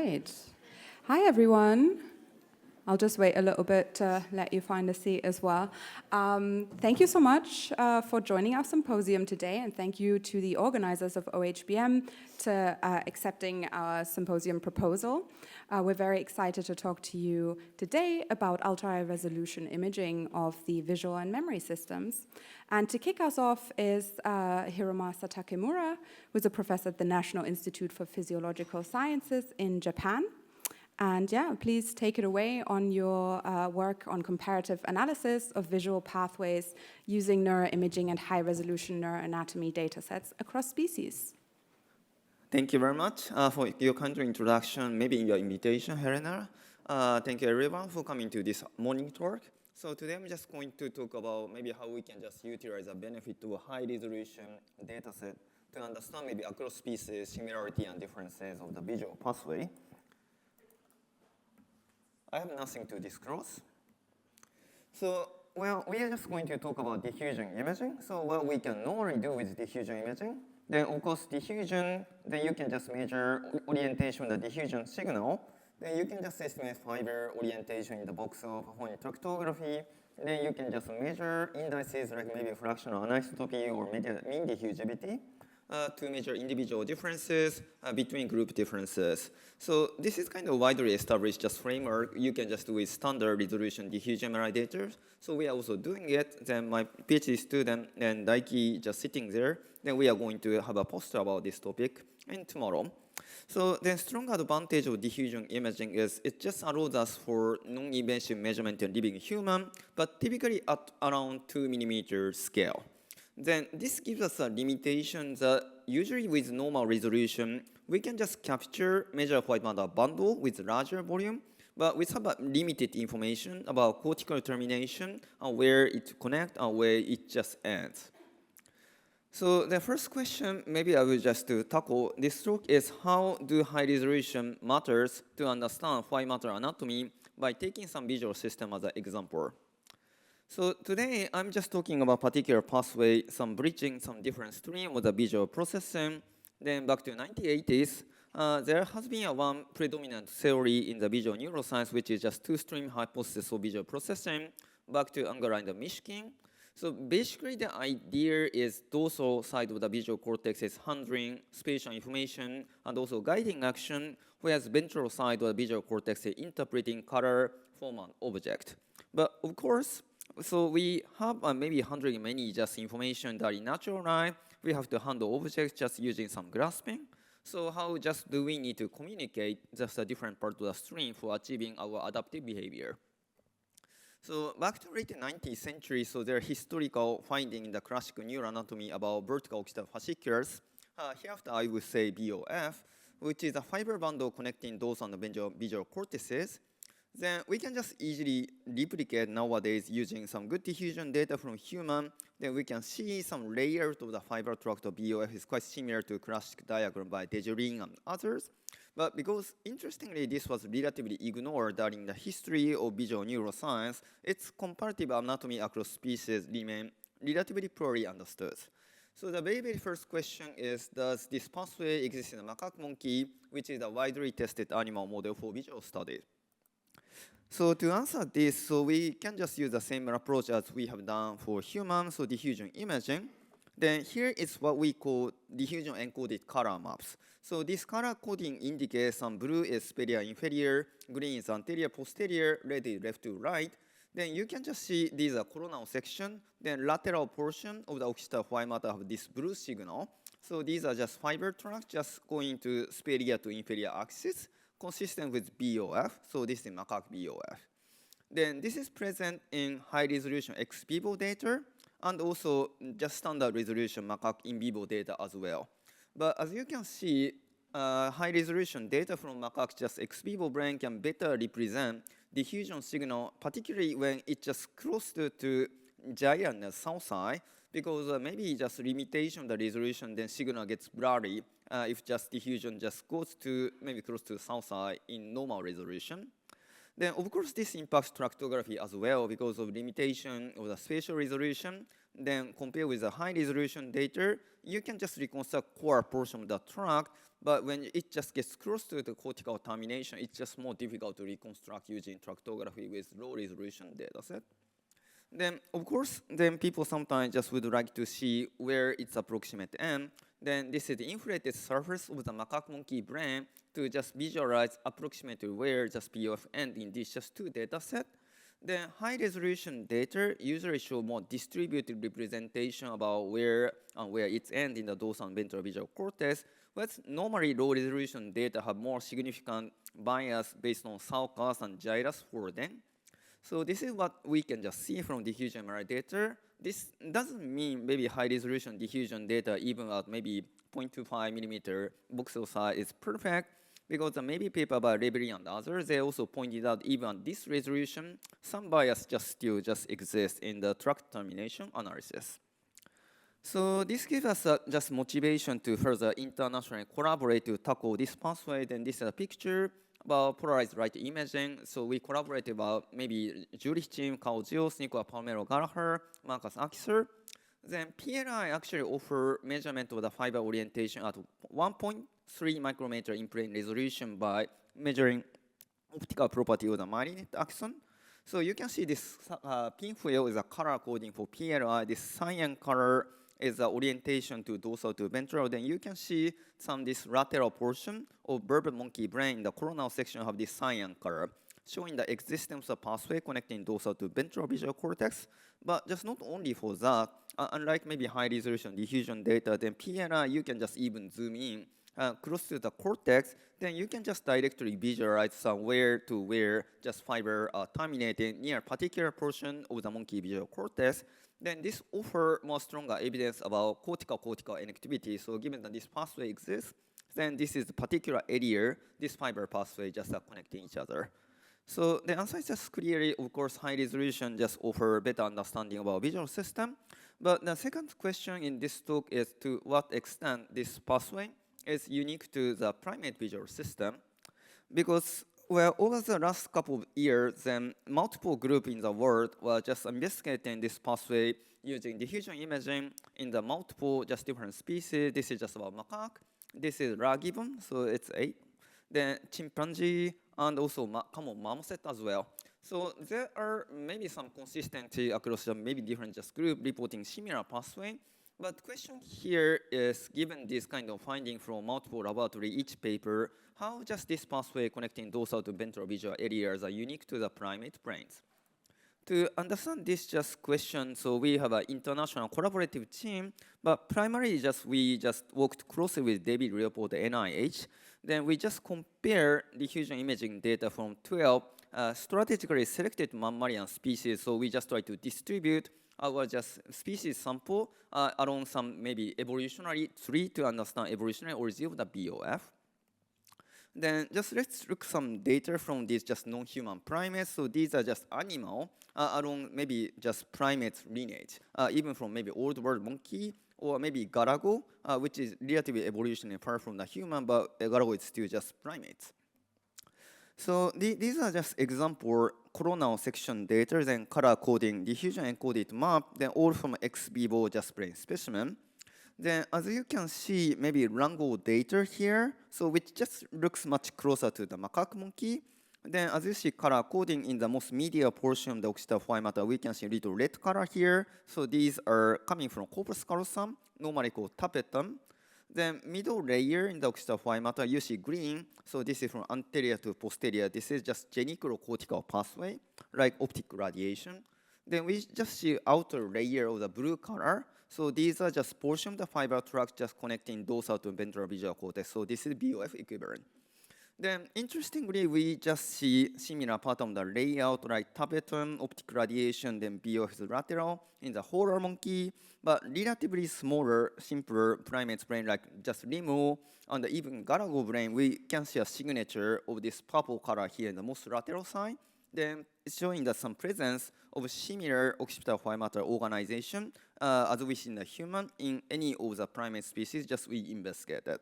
right. Hi, everyone. I'll just wait a little bit to let you find a seat as well. Thank you so much for joining our symposium today, and thank you to the organizers of OHBM to accepting our symposium proposal. We're very excited to talk to you today about ultra-resolution imaging of the visual and memory systems. And to kick us off is Hiromasa Takemura, who's a professor at the National Institute for Physiological Sciences in Japan. And yeah, please take it away on your work on comparative analysis of visual pathways using neuroimaging and high-resolution neuroanatomy datasets across species. Thank you very much for your kind introduction, maybe your invitation, Helena. Thank you everyone for coming to this morning talk. So today I'm just going to talk about maybe how we can just utilize the benefit of a high-resolution dataset to understand maybe across species similarity and differences of the visual pathway. I have nothing to disclose. So, well, we are just going to talk about diffusion imaging. So what we can normally do with diffusion imaging, then of course diffusion, then you can just measure orientation of the diffusion signal. Then you can just estimate fiber orientation in the box of phonic tractography. Then you can just measure indices like maybe fractional anisotropy or mean diffusivity. To measure individual differences between group differences. So this is kind of widely established just framework you can just do with standard resolution diffusion MRI data. So we are also doing it. Then my PhD student and Daiki just sitting there. Then we are going to have a poster about this topic and tomorrow. So the strong advantage of diffusion imaging is it just allows us for non-invasive measurement in living human, but typically at around 2 millimeter scale. Then this gives us a limitation that usually with normal resolution, we can just capture measure white matter bundle with larger volume, but we have limited information about cortical termination and where it connects and where it just ends. So the first question maybe I will just to tackle this talk is how do high resolution matters to understand white matter anatomy by taking some visual system as an example. So today, I'm just talking about particular pathway, some bridging, some different stream of the visual processing. Then back to 1980s, there has been one predominant theory in the visual neuroscience, which is just two-stream hypothesis of visual processing, back to Unger and Mishkin. So basically, the idea is dorsal side of the visual cortex is handling spatial information and also guiding action, whereas ventral side of the visual cortex is interpreting color, form, and object. But of course, so we have maybe handling many just information that in natural life, we have to handle objects just using some grasping. So how just do we need to communicate just a different part of the stream for achieving our adaptive behavior? So back to late 19th century, so there are historical findings in the classical neuroanatomy about vertical occipital fasciculars. Hereafter I would say BOF, which is a fiber bundle connecting those on the visual cortices. Then we can just easily replicate nowadays using some good diffusion data from human. Then we can see some layers of the fiber tract of BOF is quite similar to classic diagram by Dejerin and others. But because interestingly this was relatively ignored during the history of visual neuroscience, its comparative anatomy across species remain relatively poorly understood. So the very, very first question is, does this pathway exist in a macaque monkey, which is a widely tested animal model for visual studies? So to answer this, so we can just use the same approach as we have done for humans, so diffusion imaging. Then here is what we call diffusion encoded color maps. So this color coding indicates some blue is superior inferior, green is anterior posterior, red is left to right. Then you can just see these are coronal section. Then lateral portion of the occipital white matter have this blue signal. So these are just fiber tracks just going to superior to inferior axis, consistent with BOF, so this is macaque BOF. Then this is present in high resolution ex vivo data and also just standard resolution macaque in vivo data as well. But as you can see, high resolution data from macaque just ex vivo brain can better represent diffusion signal, particularly when it just close to giant south side, because maybe just limitation of the resolution, then signal gets blurry if just diffusion just goes to maybe close to the south side in normal resolution. Then of course this impacts tractography as well because of limitation of the spatial resolution. Then compared with the high resolution data, you can just reconstruct core portion of the tract, But when it just gets close to the cortical termination, it's just more difficult to reconstruct using tractography with low-resolution dataset. Then, of course, then people sometimes just would like to see where its approximate end. Then this is the inflated surface of the macaque monkey brain to just visualize approximately where just BOF end in these just two data sets. Then high-resolution data usually show more distributed representation about where it's end in the dorsal and ventral visual cortex. But normally low-resolution data have more significant bias based on sulcus and gyrus for them. So this is what we can just see from diffusion MRI data. This doesn't mean maybe high-resolution diffusion data even at maybe 0.25 millimeter voxel size is perfect, because the maybe paper by Rebri and others, they also pointed out even at this resolution, some bias still exists in the tract termination analysis. So this gives us just motivation to further internationally collaborate to tackle this pathway. Then this is a picture about polarized light imaging. So we collaborated about maybe Julich team, Kao Gios, Nicola Palmero Gallagher, Marcus Akser. Then PLI actually offer measurement of the fiber orientation at 1.3 micrometer in plane resolution by measuring optical property of the myelinated axon. So you can see this pinwheel is a color coding for PLI. This cyan color is the orientation to dorsal to ventral. Then you can see this lateral portion of verbal monkey brain. The coronal section have this cyan color, showing the existence of pathway connecting dorsal to ventral visual cortex. But just not only for that, unlike maybe high resolution diffusion data, then PLI you can just even zoom in close to the cortex, then you can just directly visualize where to where just fiber terminating near a particular portion of the monkey visual cortex. Then this offers more stronger evidence about cortical-cortical connectivity. So given that this pathway exists, then this is the particular area, this fiber pathway just connecting each other. So the answer is just clearly, of course, high resolution just offer better understanding about visual system. But the second question in this talk is to what extent this pathway is unique to the primate visual system. Because well, over the last couple of years, multiple groups in the world were just investigating this pathway using diffusion imaging in the multiple just different species. This is just about macaque. This is rare gibbon, so it's 8. Then chimpanzee and also common marmoset as well. So there are maybe some consistency across the maybe different just group reporting similar pathway. But the question here is, given this kind of finding from multiple laboratory, each paper, how just this pathway connecting dorsal to ventral visual areas are unique to the primate brains? To understand this just question, so we have an international collaborative team, but primarily we just worked closely with David Leopold at NIH. Then we just compare diffusion imaging data from 12 strategically selected mammalian species. So we just try to distribute our just species sample along some maybe evolutionary tree to understand evolutionary origin of the BOF. Then just let's look some data from these just non-human primates. So these are just animal along maybe just primates lineage, even from maybe old world monkey or maybe garago, which is relatively evolutionary far from the human, but garago is still just primates. So these are just example coronal section data, then color coding, diffusion encoded map, then all from ex vivo just brain specimen. Then as you can see, maybe Rango data here, so which just looks much closer to the macaque monkey. Then as you see color coding in the most medial portion of the occipital white matter, we can see little red color here. So these are coming from corpus callosum, normally called tapetum. Then middle layer in the occipital white matter, you see green. So this is from anterior to posterior. This is just geniculocortical pathway, like optic radiation. Then we just see outer layer of the blue color. So these are just portion of the fiber tract just connecting dorsal to ventral visual cortex. So this is BOF equivalent. Then interestingly, we just see similar pattern of the layout, like tapetum, optic radiation, then BOF is lateral in the horror monkey, but relatively smaller, simpler primates brain like just lemur and even garago brain, we can see a signature of this purple color here in the most lateral side. Then it's showing that some presence of similar occipital white matter organization as we see in the human in any of the primate species, just we investigated.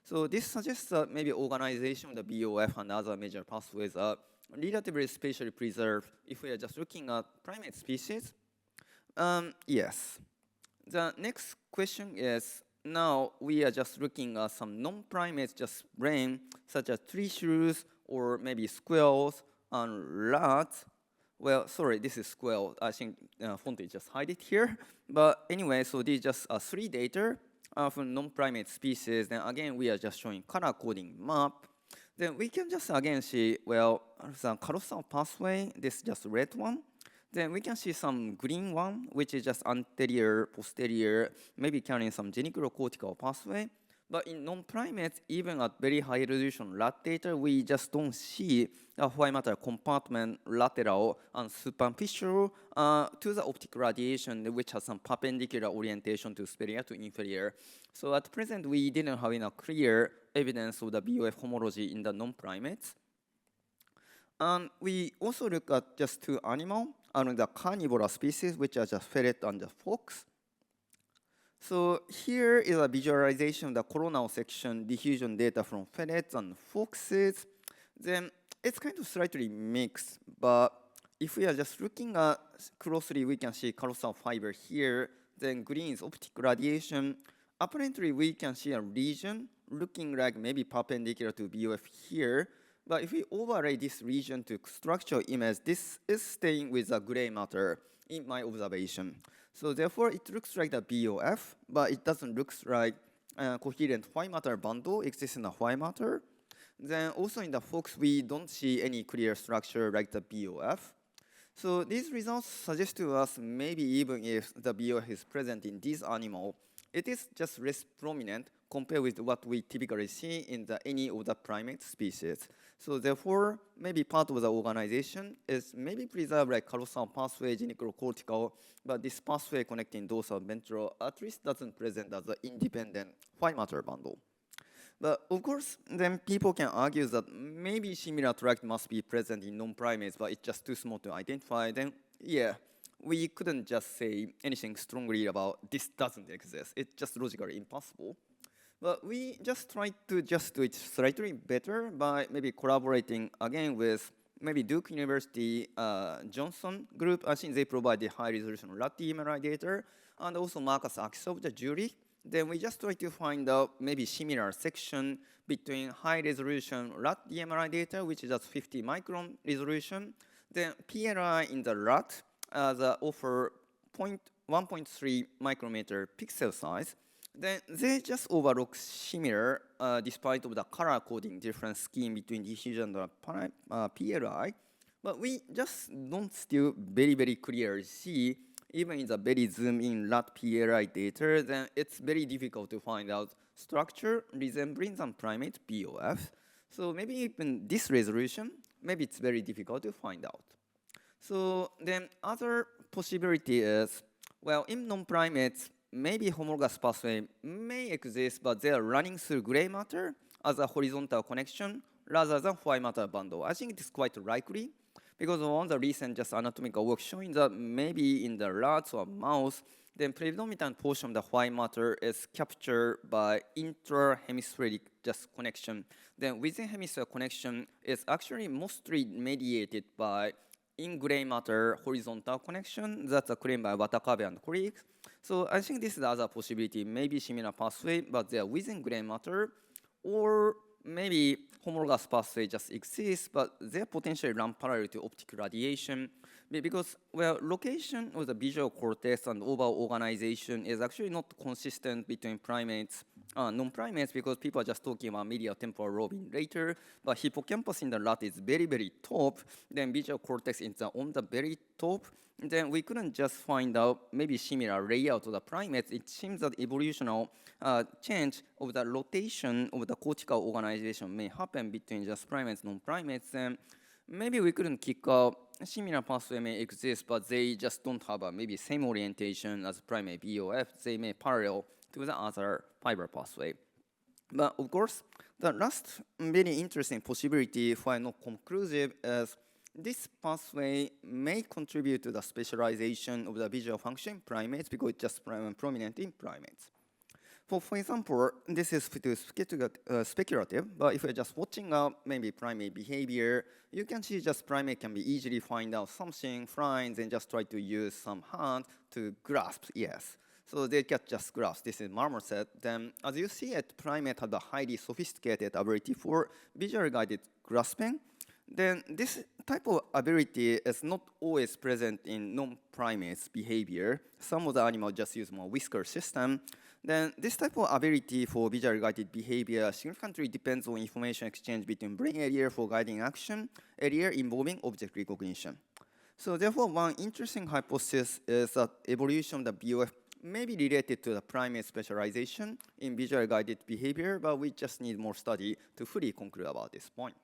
So this suggests that maybe organization of the BOF and other major pathways are relatively spatially preserved if we are just looking at primate species. Yes. The next question is, now we are just looking at some non-primates just brain, such as tree shrews or maybe squirrels and rats. Well, sorry, this is squirrel. I think font is just hide it here. But anyway, so these just 3 data from non-primate species. Then again, we are just showing color coding map. Then we can just again see, well, the carousel pathway, this just red one. Then we can see some green one, which is just anterior, posterior, maybe carrying some geniculocortical pathway. But in non-primates, even at very high resolution rat data, we just don't see a white matter compartment lateral and superficial to the optic radiation, which has some perpendicular orientation to superior to inferior. So at present, we didn't have enough clear evidence of the BOF homology in the non-primates. And we also look at just 2 animals, the carnivore species, which are just ferret and the fox. So here is a visualization of the coronal section diffusion data from ferrets and foxes. Then it's kind of slightly mixed, but if we are just looking at closely, we can see carousel fiber here. Then green is optic radiation. Apparently, we can see a region looking like maybe perpendicular to BOF here. But if we overlay this region to structural image, this is staying with the gray matter in my observation. So therefore, it looks like the BOF, but it doesn't look like coherent white matter bundle exists in the white matter. Then also in the fox, we don't see any clear structure like the BOF. So these results suggest to us maybe even if the BOF is present in this animal, it is just less prominent compared with what we typically see in any of the primate species. So therefore, maybe part of the organization is maybe preserve like carousel pathway, geniculocortical, but this pathway connecting dorsal ventral at least doesn't present as an independent white matter bundle. But of course, then people can argue that maybe similar tract must be present in non-primates, but it's just too small to identify. Then, yeah, we couldn't just say anything strongly about this doesn't exist. It's just logically impossible. But we just tried to just do it slightly better by maybe collaborating again with maybe Duke University Johnson group. I think they provide the high resolution rat MRI data, and also Marcus Axis of the jury. Then we just try to find out maybe similar section between high resolution rat MRI data, which is at 50 micron resolution, then PLI in the rat that offer 1.3 micrometer pixel size. Then they just overlook similar despite of the color coding difference scheme between diffusion and PLI. But we just don't still very clearly see, even in the very zoom-in rat PLI data, then it's very difficult to find out structure resembling some primate BOF. So maybe even this resolution, maybe it's very difficult to find out. So then other possibility is, well, in non-primates, maybe homologous pathway may exist, but they are running through gray matter as a horizontal connection rather than white matter bundle. I think it is quite likely because on the recent just anatomical work showing that maybe in the rats or mouse, the predominant portion of the white matter is captured by intra-hemispheric just connection. Then within hemisphere connection is actually mostly mediated by in gray matter horizontal connection. That's a claim by Watakabe and colleagues. So I think this is the other possibility, maybe similar pathway, but they are within gray matter, or maybe homologous pathway just exists, but they potentially run parallel to optic radiation, because, well, location of the visual cortex and overall organization is actually not consistent between primates, non-primates, because people are just talking about medial temporal lobe later, but hippocampus in the rat is very top, then visual cortex is on the very top. Then we couldn't just find out maybe similar layout of the primates. It seems that evolutional change of the rotation of the cortical organization may happen between just primates, non-primates. And maybe we couldn't kick out similar pathway may exist, but they just don't have a maybe same orientation as primate BOF. They may parallel to the other fiber pathway. But of course, the last very interesting possibility, if not conclusive, is this pathway may contribute to the specialization of the visual function in primates because it's just prominent in primates. For example, this is speculative, but if you're just watching out maybe primate behavior, you can see just primate can be easily find out something, finds, and just try to use some hand to grasp, yes. So they get just graphs. This is marmoset. Then, as you see it, primate has a highly sophisticated ability for visual guided grasping. Then this type of ability is not always present in non-primates behavior. Some of the animals just use more whisker system. Then this type of ability for visual guided behavior significantly depends on information exchange between brain area for guiding action, area involving object recognition. So therefore, one interesting hypothesis is that evolution of the BOF may be related to the primate specialization in visual guided behavior, but we just need more study to fully conclude about this point.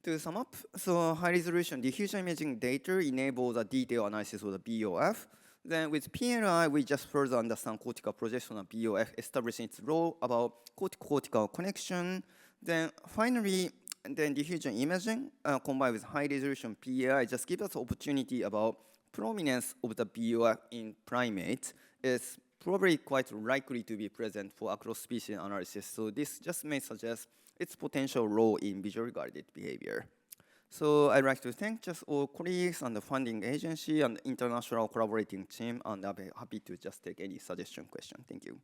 To sum up, so high-resolution diffusion imaging data enables a detailed analysis of the BOF. Then with PNI, we just further understand cortical projection of BOF, establishing its role about cortical connection. Then finally, diffusion imaging combined with high-resolution PAI just gives us opportunity about prominence of the BOF in primates is probably quite likely to be present for across species analysis. So this just may suggest its potential role in visual guided behavior. So I'd like to thank just all colleagues and the funding agency and international collaborating team, and I'll be happy to just take any suggestion question. Thank you.